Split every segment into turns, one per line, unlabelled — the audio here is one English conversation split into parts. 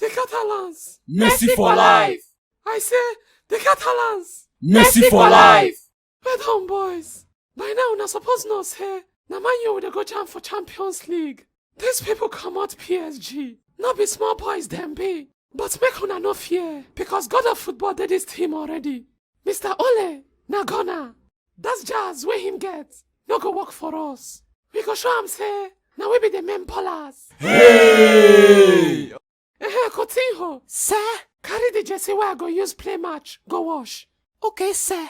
the Catalans.
Messi for life.
I say, the Catalans.
Messi for life.
Wait on, boys. By now, una suppose know say, na Man U will go jam for Champions League. These people come out PSG. Not be small boys, them be. But make una no fear, because God of football did this team already. Mr. Ole, na gonna. That's jazz where him get. No go work for us. We go show him say, now we be the main ballers.
Hey!
Coutinho.
Sir?
Carry the jersey where I go use play match. Go wash.
Okay, sir.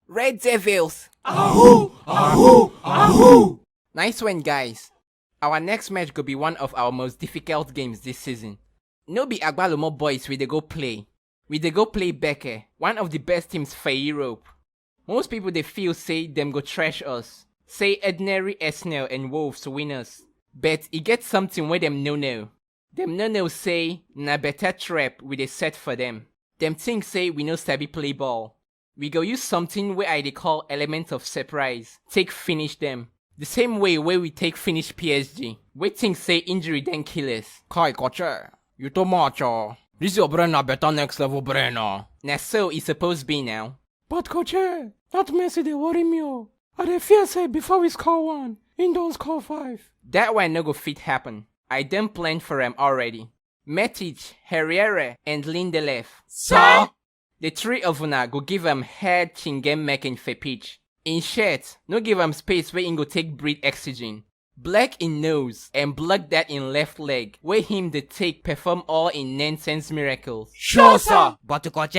Red Devils.
Ahoo! Ahoo! Ahoo!
Nice one, guys. Our next match could be one of our most difficult games this season. No be Agbalomo boys we dey go play. We dey go play Becker, one of the best teams for Europe. Most people they feel say them go trash us. Say Ednery, Arsenal and Wolves win us. But it gets something where them no. Them no say na better trap we dey set for them. Them think say we no sabi play ball. We go use something where I dey call element of surprise. Take finish them. The same way where we take finish PSG. We think say injury then kill us.
Kai coach, you too much This your brain na better next level brain
Now so it's supposed to be now.
But coach, that Messi they worry me. I dey fear say before we score 1, he don't score 5.
That one no go fit happen. I done planned for him already. Matic, Herrera, and Lindelöf.
Sir?
The three of una go give him head chingem making for pitch. In short, no give him space where he go take breathe oxygen. Black in nose and block that in left leg where him the take perform all in nonsense miracles.
Sure, sir.
But coach,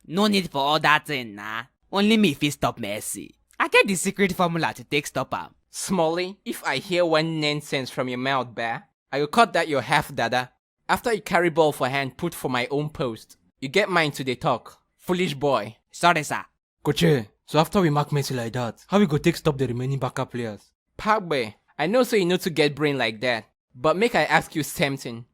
no need for all that thing, nah. Only me fit stop Messi. I get the secret formula to take stop him.
Smalley, if I hear one nonsense from your mouth, bear, I will cut that your half dada. After you carry ball for hand put for my own post, you get mine to the talk. Foolish boy.
Sorry, sir.
Coach, so after we mark Messi like that, how we go take stop the remaining backup players?
Pagbe, I know so you know to get brain like that, but make I ask you something.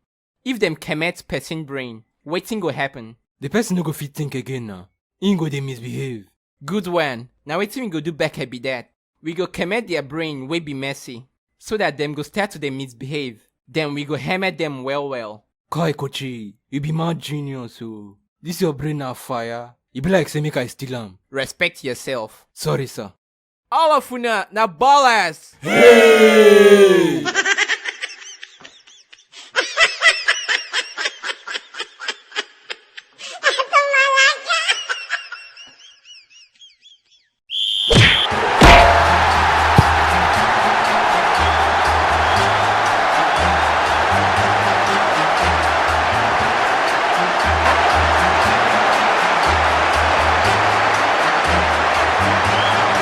If them commit person brain, waiting go happen.
The person no go fit think again now. He go they misbehave.
Good one. Now waiting we go do back be that. We go commit their brain way be messy, so that them go start to them misbehave. Then we go hammer them well.
Kai coach, you be mad genius oh. This your brain na fire. You be like say make I steal am.
Respect yourself.
Sorry sir.
All of una na ballers.
Hey!